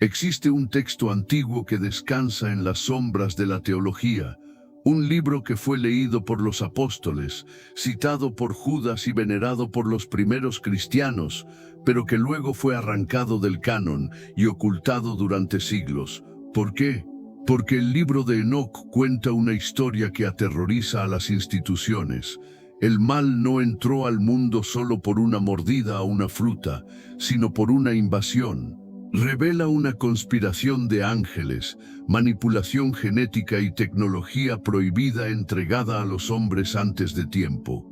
Existe un texto antiguo que descansa en las sombras de la teología, un libro que fue leído por los apóstoles, citado por Judas y venerado por los primeros cristianos, pero que luego fue arrancado del canon y ocultado durante siglos. ¿Por qué? Porque el libro de Enoc cuenta una historia que aterroriza a las instituciones. El mal no entró al mundo solo por una mordida a una fruta, sino por una invasión. Revela una conspiración de ángeles, manipulación genética y tecnología prohibida entregada a los hombres antes de tiempo.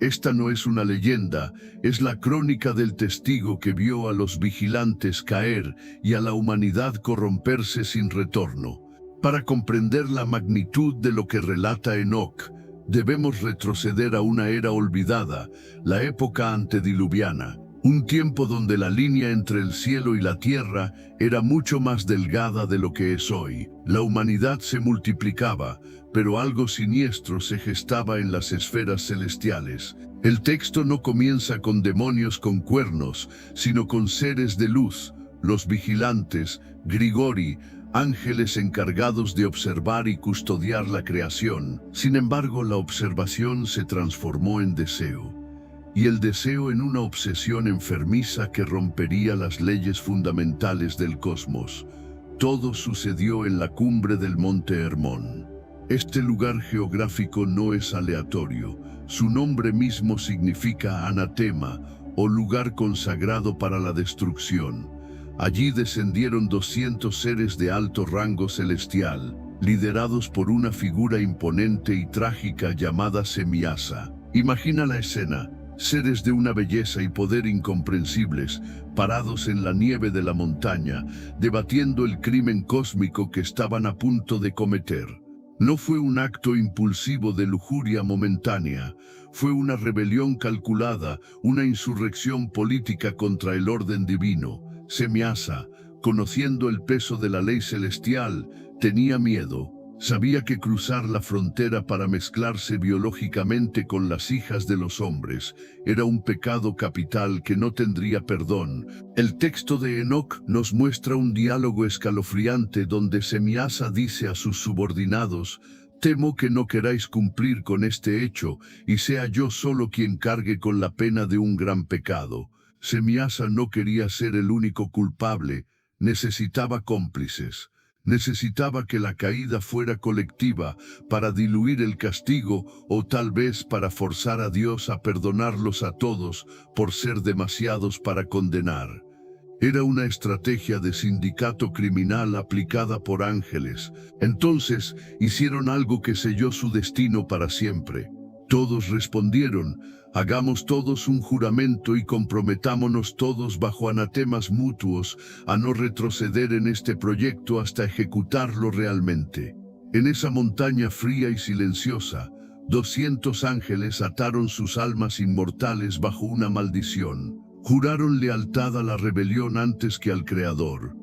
Esta no es una leyenda, es la crónica del testigo que vio a los vigilantes caer y a la humanidad corromperse sin retorno. Para comprender la magnitud de lo que relata Enoc, debemos retroceder a una era olvidada, la época antediluviana. Un tiempo donde la línea entre el cielo y la tierra era mucho más delgada de lo que es hoy. La humanidad se multiplicaba, pero algo siniestro se gestaba en las esferas celestiales. El texto no comienza con demonios con cuernos, sino con seres de luz, los vigilantes, Grigori, ángeles encargados de observar y custodiar la creación. Sin embargo, la observación se transformó en deseo. Y el deseo en una obsesión enfermiza que rompería las leyes fundamentales del cosmos. Todo sucedió en la cumbre del Monte Hermón. Este lugar geográfico no es aleatorio. Su nombre mismo significa anatema, o lugar consagrado para la destrucción. Allí descendieron 200 seres de alto rango celestial, liderados por una figura imponente y trágica llamada Semiasa. Imagina la escena. Seres de una belleza y poder incomprensibles, parados en la nieve de la montaña, debatiendo el crimen cósmico que estaban a punto de cometer. No fue un acto impulsivo de lujuria momentánea, fue una rebelión calculada, una insurrección política contra el orden divino. Semiasa, conociendo el peso de la ley celestial, tenía miedo. Sabía que cruzar la frontera para mezclarse biológicamente con las hijas de los hombres era un pecado capital que no tendría perdón. El texto de Enoc nos muestra un diálogo escalofriante donde Semiasa dice a sus subordinados: «Temo que no queráis cumplir con este hecho y sea yo solo quien cargue con la pena de un gran pecado». Semiasa no quería ser el único culpable, necesitaba cómplices. Necesitaba que la caída fuera colectiva para diluir el castigo o tal vez para forzar a Dios a perdonarlos a todos por ser demasiados para condenar. Era una estrategia de sindicato criminal aplicada por ángeles. Entonces hicieron algo que selló su destino para siempre. Todos respondieron: «Hagamos todos un juramento y comprometámonos todos bajo anatemas mutuos a no retroceder en este proyecto hasta ejecutarlo realmente». En esa montaña fría y silenciosa, 200 ángeles ataron sus almas inmortales bajo una maldición. Juraron lealtad a la rebelión antes que al Creador.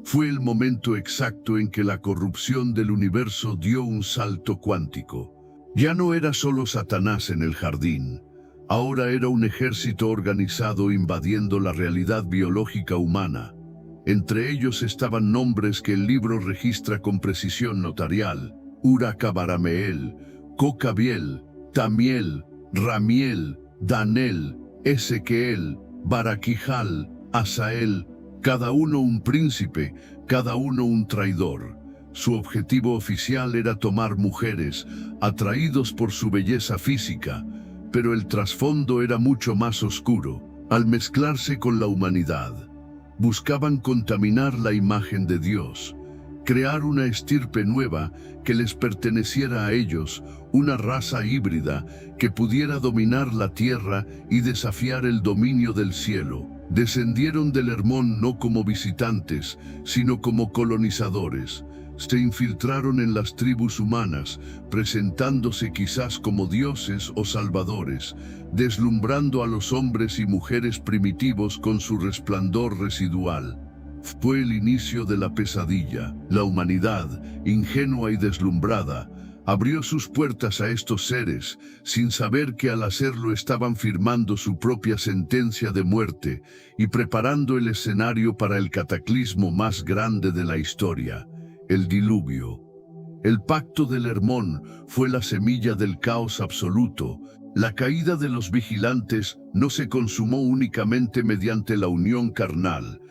Fue el momento exacto en que la corrupción del universo dio un salto cuántico. Ya no era solo Satanás en el jardín. Ahora era un ejército organizado invadiendo la realidad biológica humana. Entre ellos estaban nombres que el libro registra con precisión notarial: Uracabarameel, Cocabiel, Tamiel, Ramiel, Danel, Ezequiel, Baraquijal, Asael, cada uno un príncipe, cada uno un traidor. Su objetivo oficial era tomar mujeres, atraídos por su belleza física, pero el trasfondo era mucho más oscuro. Al mezclarse con la humanidad, buscaban contaminar la imagen de Dios, crear una estirpe nueva que les perteneciera a ellos, una raza híbrida que pudiera dominar la tierra y desafiar el dominio del cielo. Descendieron del Hermón no como visitantes, sino como colonizadores. Se infiltraron en las tribus humanas, presentándose quizás como dioses o salvadores, deslumbrando a los hombres y mujeres primitivos con su resplandor residual. Fue el inicio de la pesadilla. La humanidad, ingenua y deslumbrada, abrió sus puertas a estos seres, sin saber que al hacerlo estaban firmando su propia sentencia de muerte y preparando el escenario para el cataclismo más grande de la historia, el diluvio. El pacto del Hermón fue la semilla del caos absoluto. La caída de los vigilantes no se consumó únicamente mediante la unión carnal.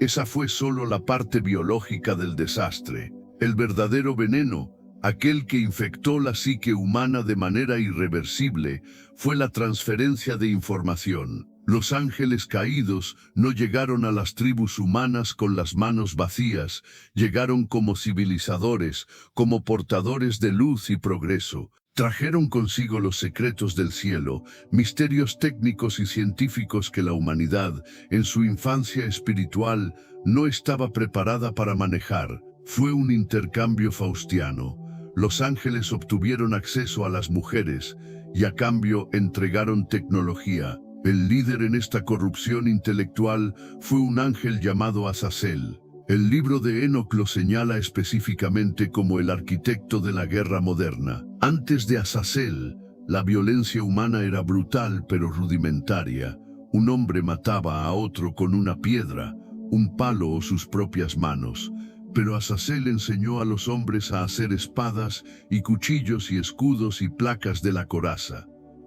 Esa fue solo la parte biológica del desastre. El verdadero veneno, aquel que infectó la psique humana de manera irreversible, fue la transferencia de información. Los ángeles caídos no llegaron a las tribus humanas con las manos vacías, llegaron como civilizadores, como portadores de luz y progreso. Trajeron consigo los secretos del cielo, misterios técnicos y científicos que la humanidad, en su infancia espiritual, no estaba preparada para manejar. Fue un intercambio faustiano. Los ángeles obtuvieron acceso a las mujeres y a cambio entregaron tecnología. El líder en esta corrupción intelectual fue un ángel llamado Azazel. El libro de Enoc lo señala específicamente como el arquitecto de la guerra moderna. Antes de Azazel, la violencia humana era brutal pero rudimentaria. Un hombre mataba a otro con una piedra, un palo o sus propias manos. Pero Azazel enseñó a los hombres a hacer espadas y cuchillos y escudos y placas de la coraza.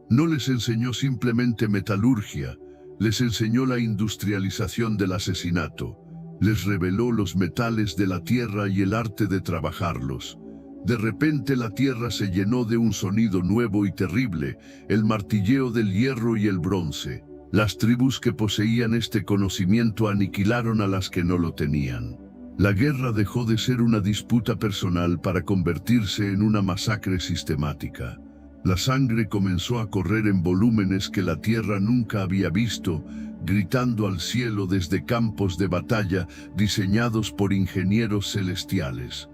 No les enseñó simplemente metalurgia, les enseñó la industrialización del asesinato. Les reveló los metales de la tierra y el arte de trabajarlos. De repente la tierra se llenó de un sonido nuevo y terrible, el martilleo del hierro y el bronce. Las tribus que poseían este conocimiento aniquilaron a las que no lo tenían. La guerra dejó de ser una disputa personal para convertirse en una masacre sistemática. La sangre comenzó a correr en volúmenes que la tierra nunca había visto, gritando al cielo desde campos de batalla diseñados por ingenieros celestiales.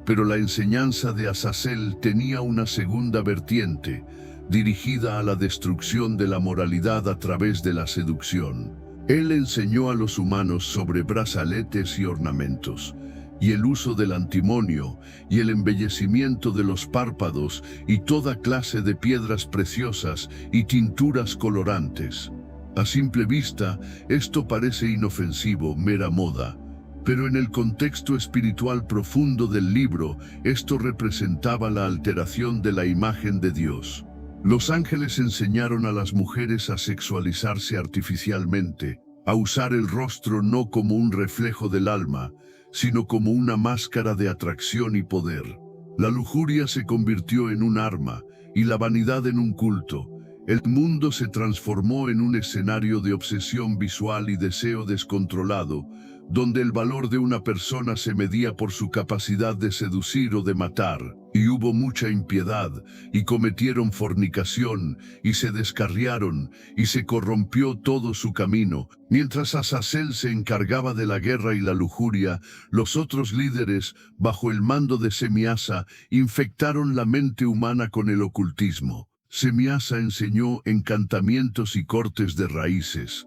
Pero la enseñanza de Azazel tenía una segunda vertiente, dirigida a la destrucción de la moralidad a través de la seducción. Él enseñó a los humanos sobre brazaletes y ornamentos, y el uso del antimonio, y el embellecimiento de los párpados, y toda clase de piedras preciosas y tinturas colorantes. A simple vista, esto parece inofensivo, mera moda, pero en el contexto espiritual profundo del libro, esto representaba la alteración de la imagen de Dios. Los ángeles enseñaron a las mujeres a sexualizarse artificialmente, a usar el rostro no como un reflejo del alma, sino como una máscara de atracción y poder. La lujuria se convirtió en un arma y la vanidad en un culto. El mundo se transformó en un escenario de obsesión visual y deseo descontrolado, donde el valor de una persona se medía por su capacidad de seducir o de matar. Y hubo mucha impiedad, y cometieron fornicación, y se descarriaron, y se corrompió todo su camino. Mientras Azazel se encargaba de la guerra y la lujuria, los otros líderes, bajo el mando de Semiasa, infectaron la mente humana con el ocultismo. Semiasa enseñó encantamientos y cortes de raíces.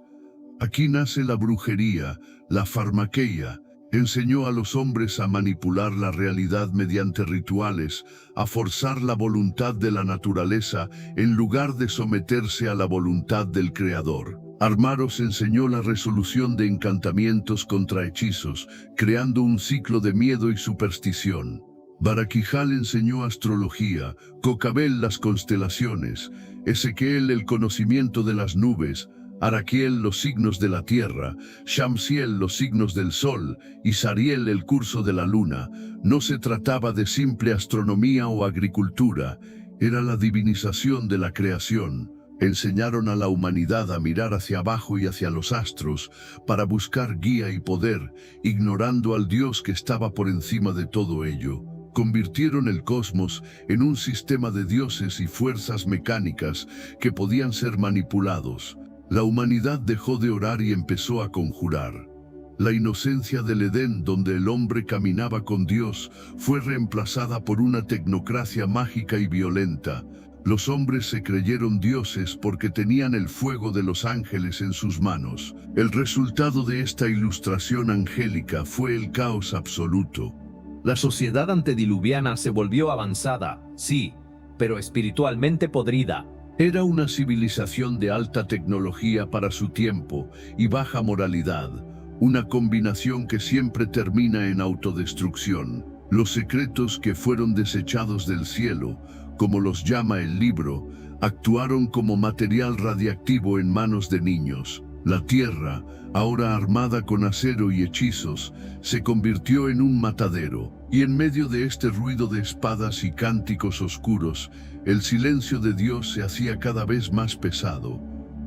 Aquí nace la brujería, la farmaqueia. Enseñó a los hombres a manipular la realidad mediante rituales, a forzar la voluntad de la naturaleza en lugar de someterse a la voluntad del Creador. Armaros enseñó la resolución de encantamientos contra hechizos, creando un ciclo de miedo y superstición. Baraquijal enseñó astrología, Cocabel las constelaciones, Ezequiel el conocimiento de las nubes, Araquiel los signos de la tierra, Shamsiel los signos del sol y Sariel el curso de la luna. No se trataba de simple astronomía o agricultura, era la divinización de la creación. Enseñaron a la humanidad a mirar hacia abajo y hacia los astros para buscar guía y poder, ignorando al Dios que estaba por encima de todo ello. Convirtieron el cosmos en un sistema de dioses y fuerzas mecánicas que podían ser manipulados. La humanidad dejó de orar y empezó a conjurar. La inocencia del Edén, donde el hombre caminaba con Dios, fue reemplazada por una tecnocracia mágica y violenta. Los hombres se creyeron dioses porque tenían el fuego de los ángeles en sus manos. El resultado de esta ilustración angélica fue el caos absoluto. La sociedad antediluviana se volvió avanzada, sí, pero espiritualmente podrida. Era una civilización de alta tecnología para su tiempo y baja moralidad, una combinación que siempre termina en autodestrucción. Los secretos que fueron desechados del cielo, como los llama el libro, actuaron como material radiactivo en manos de niños. La tierra, ahora armada con acero y hechizos, se convirtió en un matadero, y en medio de este ruido de espadas y cánticos oscuros, el silencio de Dios se hacía cada vez más pesado,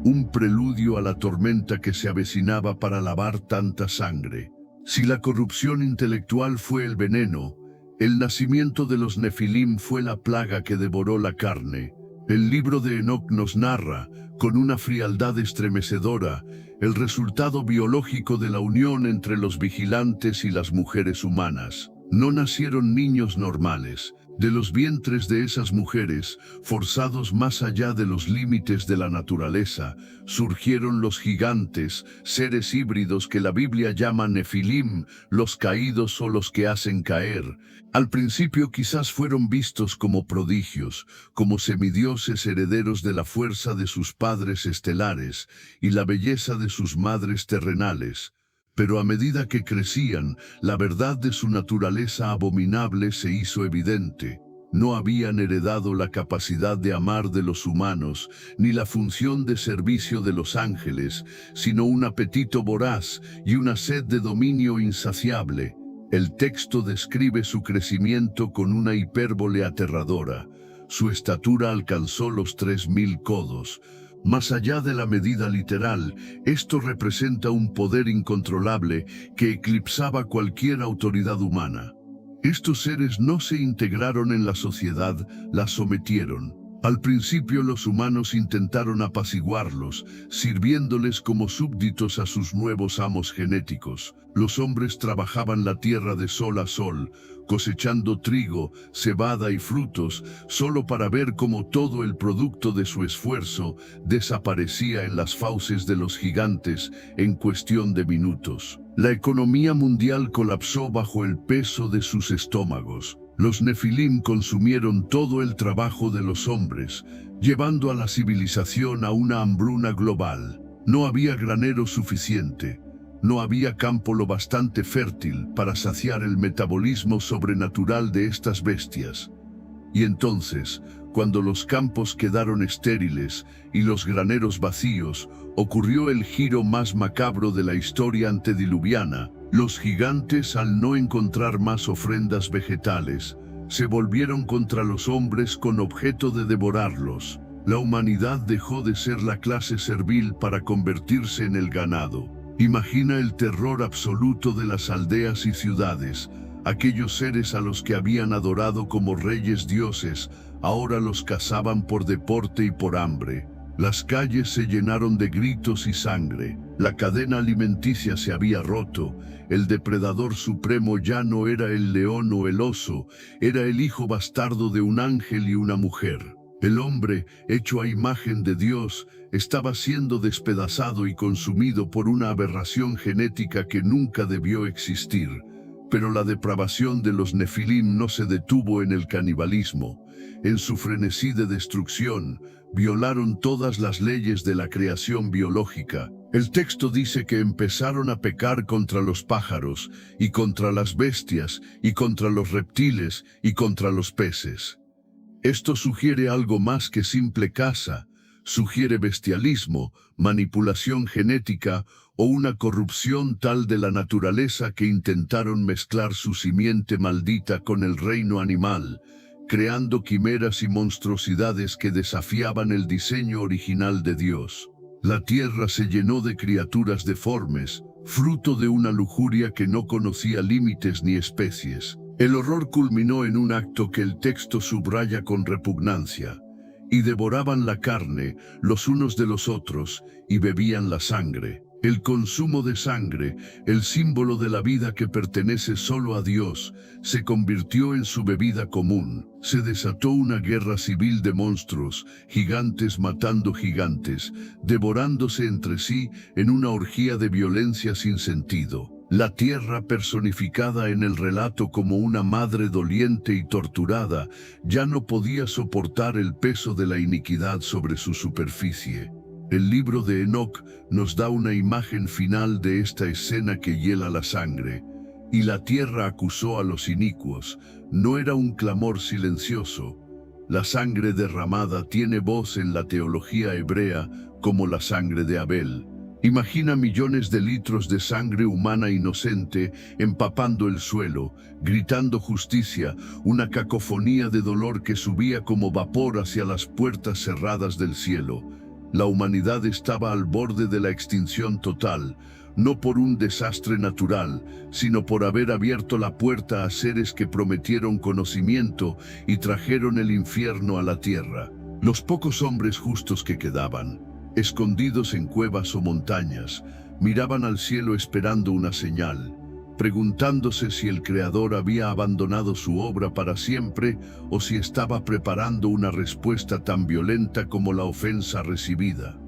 un preludio a la tormenta que se avecinaba para lavar tanta sangre. Si la corrupción intelectual fue el veneno, el nacimiento de los Nefilim fue la plaga que devoró la carne. El libro de Enoc nos narra, con una frialdad estremecedora, el resultado biológico de la unión entre los vigilantes y las mujeres humanas. No nacieron niños normales. De los vientres de esas mujeres, forzados más allá de los límites de la naturaleza, surgieron los gigantes, seres híbridos que la Biblia llama Nefilim, los caídos o los que hacen caer. Al principio quizás fueron vistos como prodigios, como semidioses herederos de la fuerza de sus padres estelares y la belleza de sus madres terrenales. Pero a medida que crecían, la verdad de su naturaleza abominable se hizo evidente. No habían heredado la capacidad de amar de los humanos, ni la función de servicio de los ángeles, sino un apetito voraz y una sed de dominio insaciable. El texto describe su crecimiento con una hipérbole aterradora. Su estatura alcanzó los 3000 codos. Más allá de la medida literal, esto representa un poder incontrolable que eclipsaba cualquier autoridad humana. Estos seres no se integraron en la sociedad, la sometieron. Al principio los humanos intentaron apaciguarlos, sirviéndoles como súbditos a sus nuevos amos genéticos. Los hombres trabajaban la tierra de sol a sol, cosechando trigo, cebada y frutos, solo para ver cómo todo el producto de su esfuerzo desaparecía en las fauces de los gigantes en cuestión de minutos. La economía mundial colapsó bajo el peso de sus estómagos. Los Nefilim consumieron todo el trabajo de los hombres, llevando a la civilización a una hambruna global. No había granero suficiente. No había campo lo bastante fértil para saciar el metabolismo sobrenatural de estas bestias. Y entonces, cuando los campos quedaron estériles y los graneros vacíos, ocurrió el giro más macabro de la historia antediluviana. Los gigantes, al no encontrar más ofrendas vegetales, se volvieron contra los hombres con objeto de devorarlos. La humanidad dejó de ser la clase servil para convertirse en el ganado. Imagina el terror absoluto de las aldeas y ciudades. Aquellos seres a los que habían adorado como reyes dioses, ahora los cazaban por deporte y por hambre. Las calles se llenaron de gritos y sangre. La cadena alimenticia se había roto. El depredador supremo ya no era el león o el oso, era el hijo bastardo de un ángel y una mujer. El hombre, hecho a imagen de Dios, estaba siendo despedazado y consumido por una aberración genética que nunca debió existir. Pero la depravación de los Nefilim no se detuvo en el canibalismo. En su frenesí de destrucción, violaron todas las leyes de la creación biológica. El texto dice que empezaron a pecar contra los pájaros, y contra las bestias, y contra los reptiles, y contra los peces. Esto sugiere algo más que simple caza. Sugiere bestialismo, manipulación genética o una corrupción tal de la naturaleza que intentaron mezclar su simiente maldita con el reino animal, creando quimeras y monstruosidades que desafiaban el diseño original de Dios. La tierra se llenó de criaturas deformes, fruto de una lujuria que no conocía límites ni especies. El horror culminó en un acto que el texto subraya con repugnancia. Y devoraban la carne los unos de los otros y bebían la sangre. El consumo de sangre, el símbolo de la vida que pertenece solo a Dios, se convirtió en su bebida común. Se desató una guerra civil de monstruos, gigantes matando gigantes, devorándose entre sí en una orgía de violencia sin sentido. La tierra, personificada en el relato como una madre doliente y torturada, ya no podía soportar el peso de la iniquidad sobre su superficie. El libro de Enoc nos da una imagen final de esta escena que hiela la sangre. Y la tierra acusó a los inicuos. No era un clamor silencioso. La sangre derramada tiene voz en la teología hebrea como la sangre de Abel. Imagina millones de litros de sangre humana inocente empapando el suelo, gritando justicia, una cacofonía de dolor que subía como vapor hacia las puertas cerradas del cielo. La humanidad estaba al borde de la extinción total, no por un desastre natural, sino por haber abierto la puerta a seres que prometieron conocimiento y trajeron el infierno a la tierra. Los pocos hombres justos que quedaban, escondidos en cuevas o montañas, miraban al cielo esperando una señal, preguntándose si el Creador había abandonado su obra para siempre o si estaba preparando una respuesta tan violenta como la ofensa recibida.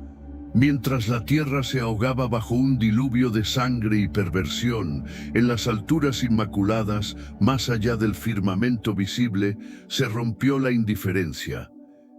Mientras la tierra se ahogaba bajo un diluvio de sangre y perversión, en las alturas inmaculadas, más allá del firmamento visible, se rompió la indiferencia.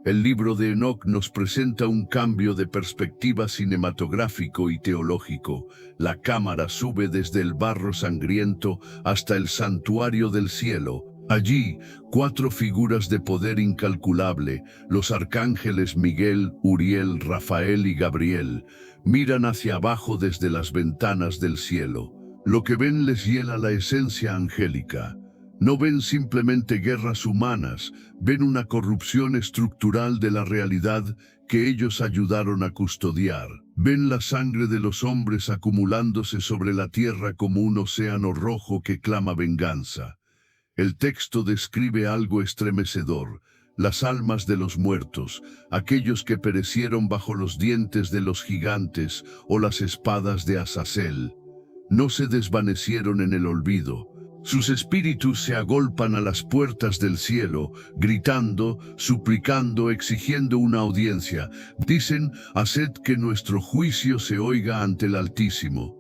El libro de Enoc nos presenta un cambio de perspectiva cinematográfico y teológico. La cámara sube desde el barro sangriento hasta el santuario del cielo. Allí, 4 figuras de poder incalculable, los arcángeles Miguel, Uriel, Rafael y Gabriel, miran hacia abajo desde las ventanas del cielo. Lo que ven les hiela la esencia angélica. No ven simplemente guerras humanas, ven una corrupción estructural de la realidad que ellos ayudaron a custodiar. Ven la sangre de los hombres acumulándose sobre la tierra como un océano rojo que clama venganza. El texto describe algo estremecedor: las almas de los muertos, aquellos que perecieron bajo los dientes de los gigantes o las espadas de Azazel, no se desvanecieron en el olvido. Sus espíritus se agolpan a las puertas del cielo, gritando, suplicando, exigiendo una audiencia. Dicen: haced que nuestro juicio se oiga ante el Altísimo.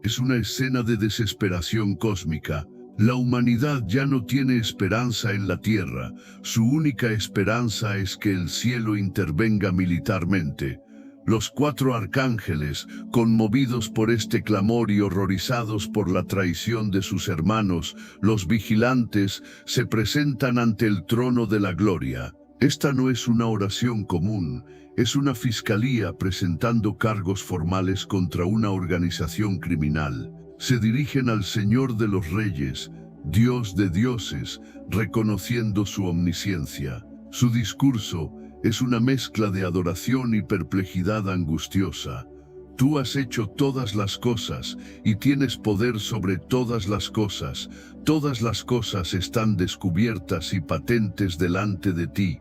Es una escena de desesperación cósmica. La humanidad ya no tiene esperanza en la tierra. Su única esperanza es que el cielo intervenga militarmente. Los 4 arcángeles, conmovidos por este clamor y horrorizados por la traición de sus hermanos, los vigilantes, se presentan ante el trono de la gloria. Esta no es una oración común, es una fiscalía presentando cargos formales contra una organización criminal. Se dirigen al Señor de los Reyes, Dios de dioses, reconociendo su omnisciencia. Su discurso es una mezcla de adoración y perplejidad angustiosa. Tú has hecho todas las cosas y tienes poder sobre todas las cosas. Todas las cosas están descubiertas y patentes delante de ti.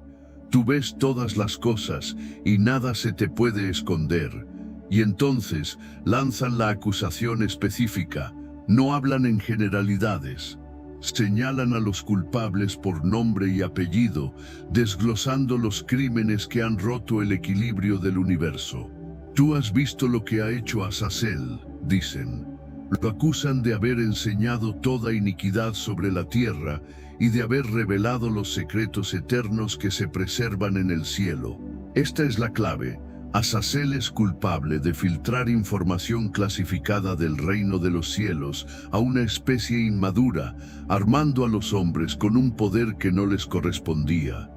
Tú ves todas las cosas y nada se te puede esconder. Y entonces lanzan la acusación específica. No hablan en generalidades. Señalan a los culpables por nombre y apellido, desglosando los crímenes que han roto el equilibrio del universo. Tú has visto lo que ha hecho Azazel, dicen. Lo acusan de haber enseñado toda iniquidad sobre la tierra y de haber revelado los secretos eternos que se preservan en el cielo. Esta es la clave. Azazel es culpable de filtrar información clasificada del reino de los cielos a una especie inmadura, armando a los hombres con un poder que no les correspondía.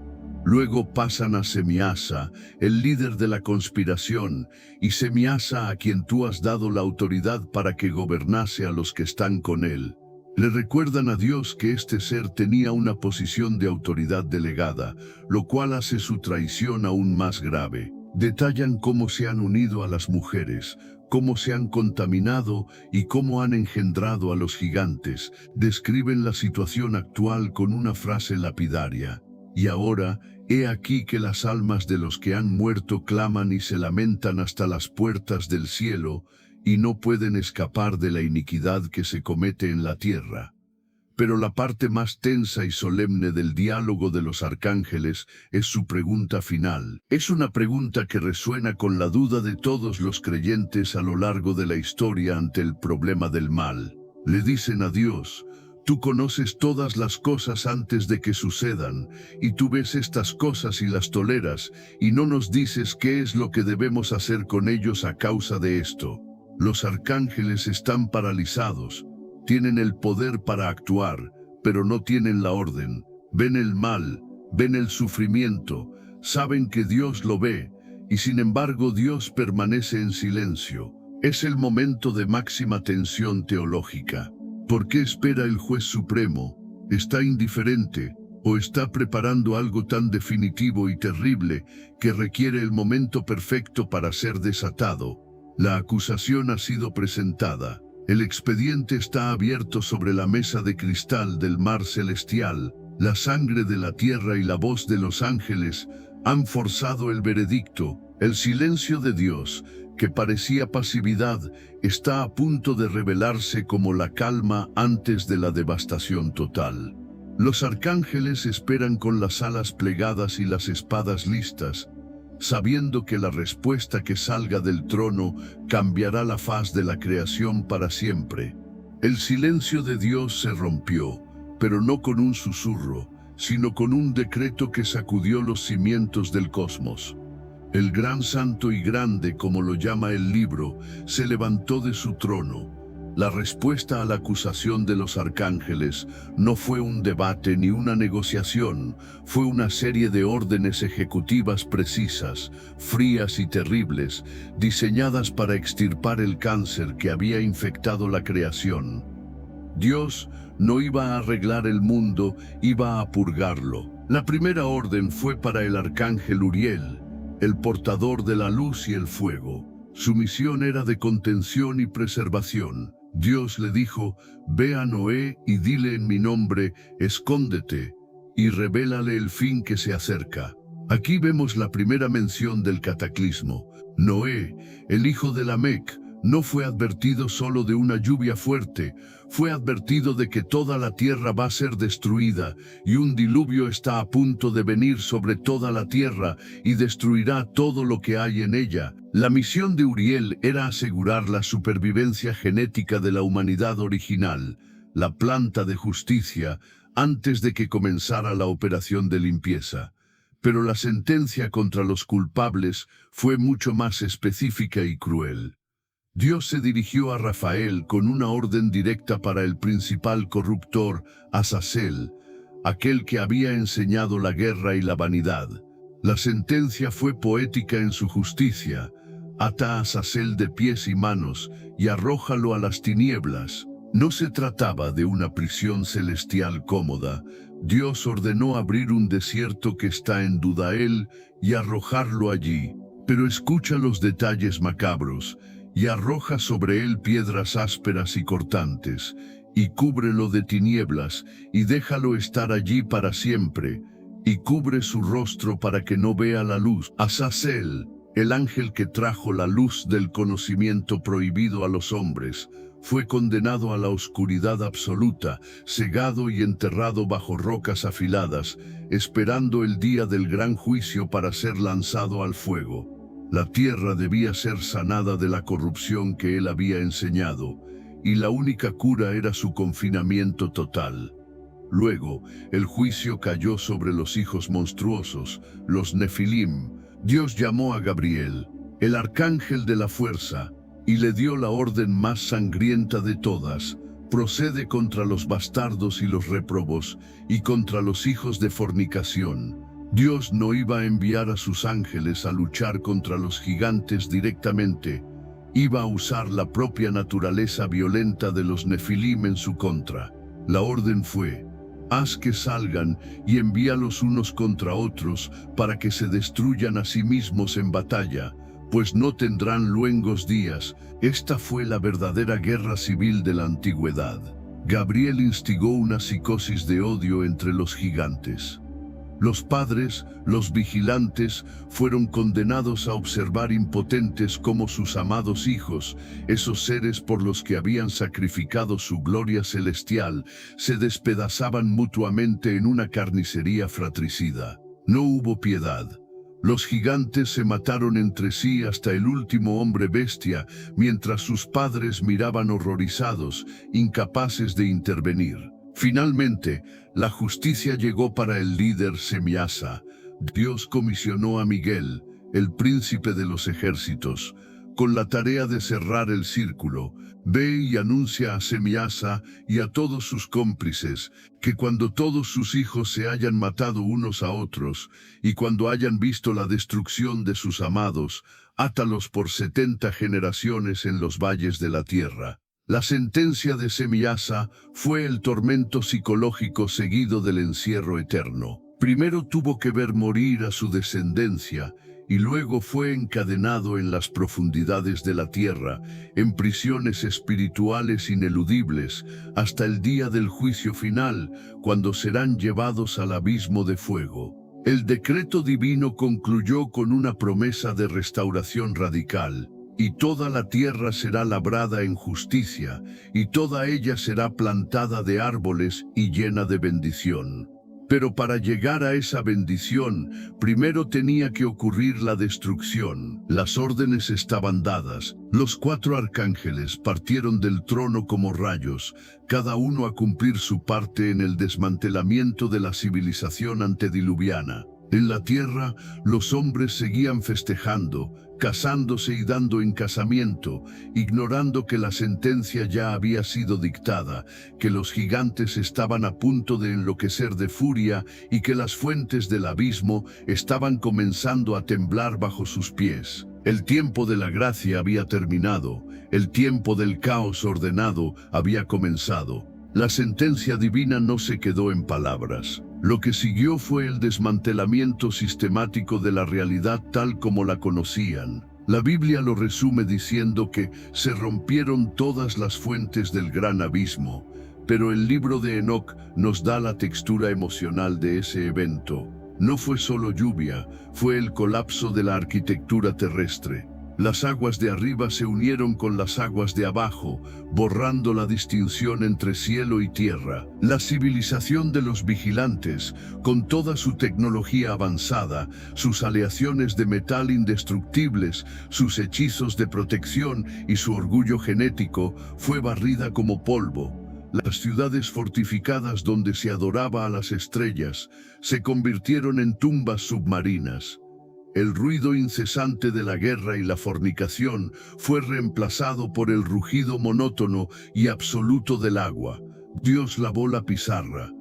Luego pasan a Semiasa, el líder de la conspiración, y Semiasa, a quien tú has dado la autoridad para que gobernase a los que están con él. Le recuerdan a Dios que este ser tenía una posición de autoridad delegada, lo cual hace su traición aún más grave. Detallan cómo se han unido a las mujeres, cómo se han contaminado y cómo han engendrado a los gigantes. Describen la situación actual con una frase lapidaria. Y ahora, he aquí que las almas de los que han muerto claman y se lamentan hasta las puertas del cielo, y no pueden escapar de la iniquidad que se comete en la tierra. Pero la parte más tensa y solemne del diálogo de los arcángeles es su pregunta final. Es una pregunta que resuena con la duda de todos los creyentes a lo largo de la historia ante el problema del mal. Le dicen a Dios: tú conoces todas las cosas antes de que sucedan, y tú ves estas cosas y las toleras, y no nos dices qué es lo que debemos hacer con ellos a causa de esto. Los arcángeles están paralizados, tienen el poder para actuar, pero no tienen la orden. Ven el mal, ven el sufrimiento, saben que Dios lo ve, y sin embargo Dios permanece en silencio. Es el momento de máxima tensión teológica. ¿Por qué espera el juez supremo? ¿Está indiferente o está preparando algo tan definitivo y terrible que requiere el momento perfecto para ser desatado? La acusación ha sido presentada. El expediente está abierto sobre la mesa de cristal del mar celestial. La sangre de la tierra y la voz de los ángeles han forzado el veredicto. El silencio de Dios, que parecía pasividad, está a punto de revelarse como la calma antes de la devastación total. Los arcángeles esperan con las alas plegadas y las espadas listas, sabiendo que la respuesta que salga del trono cambiará la faz de la creación para siempre. El silencio de Dios se rompió, pero no con un susurro, sino con un decreto que sacudió los cimientos del cosmos. El gran santo y grande, como lo llama el libro, se levantó de su trono. La respuesta a la acusación de los arcángeles no fue un debate ni una negociación, fue una serie de órdenes ejecutivas precisas, frías y terribles, diseñadas para extirpar el cáncer que había infectado la creación. Dios no iba a arreglar el mundo, iba a purgarlo. La primera orden fue para el arcángel Uriel, el portador de la luz y el fuego. Su misión era de contención y preservación. Dios le dijo: ve a Noé y dile en mi nombre, escóndete, y revélale el fin que se acerca. Aquí vemos la primera mención del cataclismo. Noé, el hijo de Lamec, no fue advertido solo de una lluvia fuerte, fue advertido de que toda la tierra va a ser destruida, y un diluvio está a punto de venir sobre toda la tierra y destruirá todo lo que hay en ella. La misión de Uriel era asegurar la supervivencia genética de la humanidad original, la planta de justicia, antes de que comenzara la operación de limpieza. Pero la sentencia contra los culpables fue mucho más específica y cruel. Dios se dirigió a Rafael con una orden directa para el principal corruptor, Azazel, aquel que había enseñado la guerra y la vanidad. La sentencia fue poética en su justicia: ata a Azazel de pies y manos y arrójalo a las tinieblas. No se trataba de una prisión celestial cómoda. Dios ordenó abrir un desierto que está en Dudael y arrojarlo allí. Pero escucha los detalles macabros: y arroja sobre él piedras ásperas y cortantes, y cúbrelo de tinieblas, y déjalo estar allí para siempre, y cubre su rostro para que no vea la luz. Azazel, el ángel que trajo la luz del conocimiento prohibido a los hombres, fue condenado a la oscuridad absoluta, cegado y enterrado bajo rocas afiladas, esperando el día del gran juicio para ser lanzado al fuego. La tierra debía ser sanada de la corrupción que él había enseñado, y la única cura era su confinamiento total. Luego, el juicio cayó sobre los hijos monstruosos, los Nefilim. Dios llamó a Gabriel, el arcángel de la fuerza, y le dio la orden más sangrienta de todas: procede contra los bastardos y los réprobos, y contra los hijos de fornicación. Dios no iba a enviar a sus ángeles a luchar contra los gigantes directamente, iba a usar la propia naturaleza violenta de los Nefilim en su contra. La orden fue: haz que salgan y envíalos unos contra otros para que se destruyan a sí mismos en batalla, pues no tendrán luengos días. Esta fue la verdadera guerra civil de la antigüedad. Gabriel instigó una psicosis de odio entre los gigantes. Los padres, los vigilantes, fueron condenados a observar impotentes cómo sus amados hijos, esos seres por los que habían sacrificado su gloria celestial, se despedazaban mutuamente en una carnicería fratricida. No hubo piedad. Los gigantes se mataron entre sí hasta el último hombre bestia, mientras sus padres miraban horrorizados, incapaces de intervenir. Finalmente, la justicia llegó para el líder Semiasa. Dios comisionó a Miguel, el príncipe de los ejércitos, con la tarea de cerrar el círculo. Ve y anuncia a Semiasa y a todos sus cómplices que cuando todos sus hijos se hayan matado unos a otros y cuando hayan visto la destrucción de sus amados, átalos por 70 generaciones en los valles de la tierra. La sentencia de Semiasa fue el tormento psicológico seguido del encierro eterno. Primero tuvo que ver morir a su descendencia y luego fue encadenado en las profundidades de la tierra, en prisiones espirituales ineludibles, hasta el día del juicio final, cuando serán llevados al abismo de fuego. El decreto divino concluyó con una promesa de restauración radical. Y toda la tierra será labrada en justicia, y toda ella será plantada de árboles y llena de bendición. Pero para llegar a esa bendición, primero tenía que ocurrir la destrucción. Las órdenes estaban dadas. Los 4 arcángeles partieron del trono como rayos, cada uno a cumplir su parte en el desmantelamiento de la civilización antediluviana. En la tierra, los hombres seguían festejando, casándose y dando en casamiento, ignorando que la sentencia ya había sido dictada, que los gigantes estaban a punto de enloquecer de furia y que las fuentes del abismo estaban comenzando a temblar bajo sus pies. El tiempo de la gracia había terminado, el tiempo del caos ordenado había comenzado. La sentencia divina no se quedó en palabras. Lo que siguió fue el desmantelamiento sistemático de la realidad tal como la conocían. La Biblia lo resume diciendo que se rompieron todas las fuentes del gran abismo, pero el libro de Enoc nos da la textura emocional de ese evento. No fue solo lluvia, fue el colapso de la arquitectura terrestre. Las aguas de arriba se unieron con las aguas de abajo, borrando la distinción entre cielo y tierra. La civilización de los vigilantes, con toda su tecnología avanzada, sus aleaciones de metal indestructibles, sus hechizos de protección y su orgullo genético, fue barrida como polvo. Las ciudades fortificadas donde se adoraba a las estrellas se convirtieron en tumbas submarinas. El ruido incesante de la guerra y la fornicación fue reemplazado por el rugido monótono y absoluto del agua. Dios lavó la pizarra.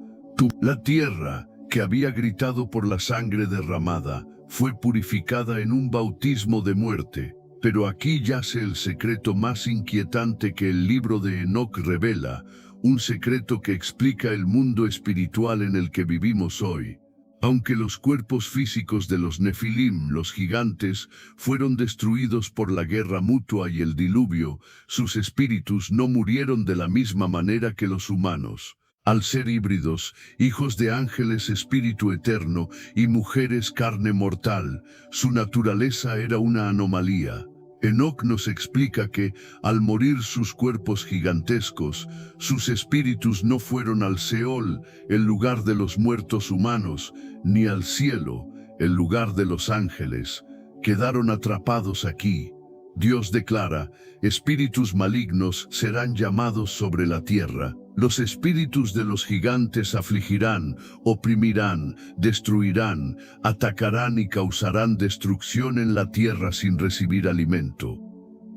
La tierra, que había gritado por la sangre derramada, fue purificada en un bautismo de muerte. Pero aquí yace el secreto más inquietante que el libro de Enoc revela, un secreto que explica el mundo espiritual en el que vivimos hoy. Aunque los cuerpos físicos de los Nefilim, los gigantes, fueron destruidos por la guerra mutua y el diluvio, sus espíritus no murieron de la misma manera que los humanos. Al ser híbridos, hijos de ángeles espíritu eterno y mujeres carne mortal, su naturaleza era una anomalía. Enoc nos explica que, al morir sus cuerpos gigantescos, sus espíritus no fueron al Seol, el lugar de los muertos humanos, ni al cielo, el lugar de los ángeles. Quedaron atrapados aquí. Dios declara, espíritus malignos serán llamados sobre la tierra. Los espíritus de los gigantes afligirán, oprimirán, destruirán, atacarán y causarán destrucción en la tierra sin recibir alimento.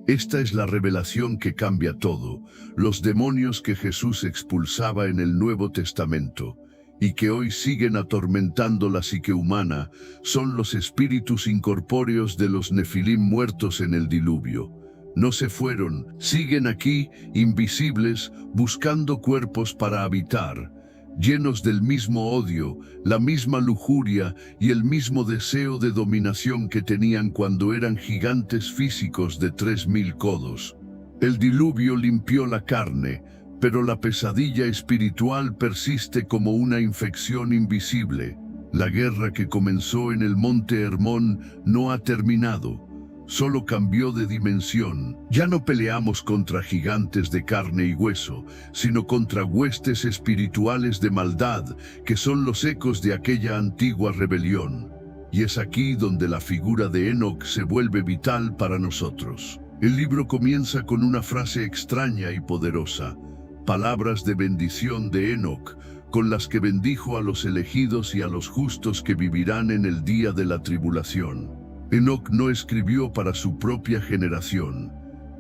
Esta es la revelación que cambia todo. Los demonios que Jesús expulsaba en el Nuevo Testamento y que hoy siguen atormentando la psique humana son los espíritus incorpóreos de los Nefilim muertos en el diluvio. No se fueron, siguen aquí, invisibles, buscando cuerpos para habitar, llenos del mismo odio, la misma lujuria y el mismo deseo de dominación que tenían cuando eran gigantes físicos de 3000 codos. El diluvio limpió la carne, pero la pesadilla espiritual persiste como una infección invisible. La guerra que comenzó en el monte Hermón no ha terminado. Solo cambió de dimensión. Ya no peleamos contra gigantes de carne y hueso, sino contra huestes espirituales de maldad, que son los ecos de aquella antigua rebelión. Y es aquí donde la figura de Enoc se vuelve vital para nosotros. El libro comienza con una frase extraña y poderosa, palabras de bendición de Enoc, con las que bendijo a los elegidos y a los justos que vivirán en el día de la tribulación. Enoc no escribió para su propia generación.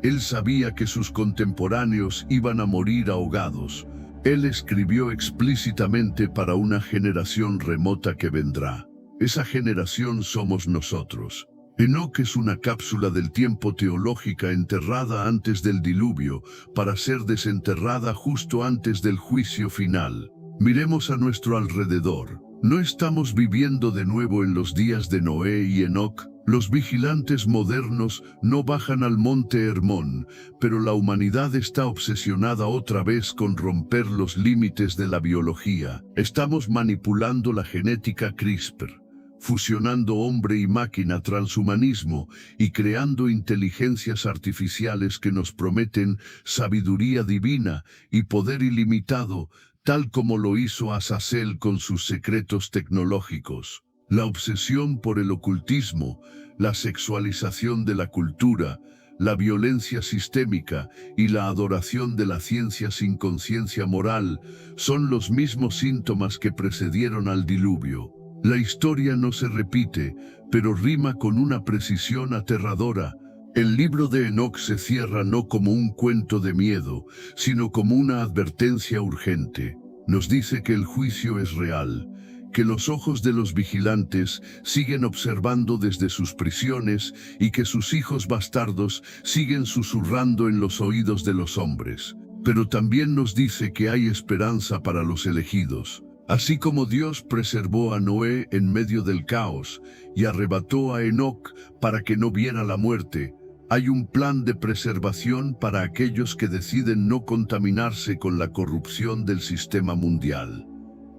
Él sabía que sus contemporáneos iban a morir ahogados. Él escribió explícitamente para una generación remota que vendrá. Esa generación somos nosotros. Enoc es una cápsula del tiempo teológica enterrada antes del diluvio, para ser desenterrada justo antes del juicio final. Miremos a nuestro alrededor. ¿No estamos viviendo de nuevo en los días de Noé y Enoc? Los vigilantes modernos no bajan al monte Hermón, pero la humanidad está obsesionada otra vez con romper los límites de la biología. Estamos manipulando la genética CRISPR, fusionando hombre y máquina, transhumanismo, y creando inteligencias artificiales que nos prometen sabiduría divina y poder ilimitado, tal como lo hizo Azazel con sus secretos tecnológicos. La obsesión por el ocultismo, la sexualización de la cultura, la violencia sistémica y la adoración de la ciencia sin conciencia moral son los mismos síntomas que precedieron al diluvio. La historia no se repite, pero rima con una precisión aterradora. El libro de Enoc se cierra no como un cuento de miedo, sino como una advertencia urgente. Nos dice que el juicio es real, que los ojos de los vigilantes siguen observando desde sus prisiones y que sus hijos bastardos siguen susurrando en los oídos de los hombres. Pero también nos dice que hay esperanza para los elegidos. Así como Dios preservó a Noé en medio del caos y arrebató a Enoc para que no viera la muerte, hay un plan de preservación para aquellos que deciden no contaminarse con la corrupción del sistema mundial.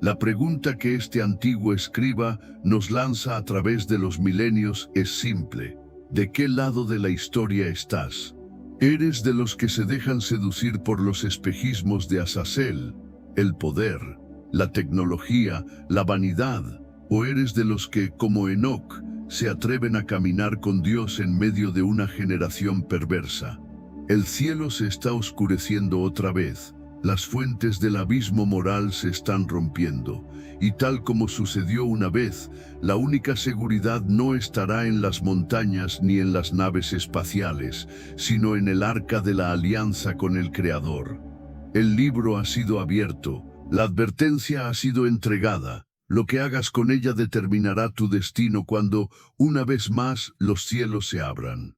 La pregunta que este antiguo escriba nos lanza a través de los milenios es simple. ¿De qué lado de la historia estás? ¿Eres de los que se dejan seducir por los espejismos de Azazel, el poder, la tecnología, la vanidad? ¿O eres de los que, como Enoc, se atreven a caminar con Dios en medio de una generación perversa? El cielo se está oscureciendo otra vez. Las fuentes del abismo moral se están rompiendo, y tal como sucedió una vez, la única seguridad no estará en las montañas ni en las naves espaciales, sino en el arca de la alianza con el Creador. El libro ha sido abierto, la advertencia ha sido entregada. Lo que hagas con ella determinará tu destino cuando, una vez más, los cielos se abran.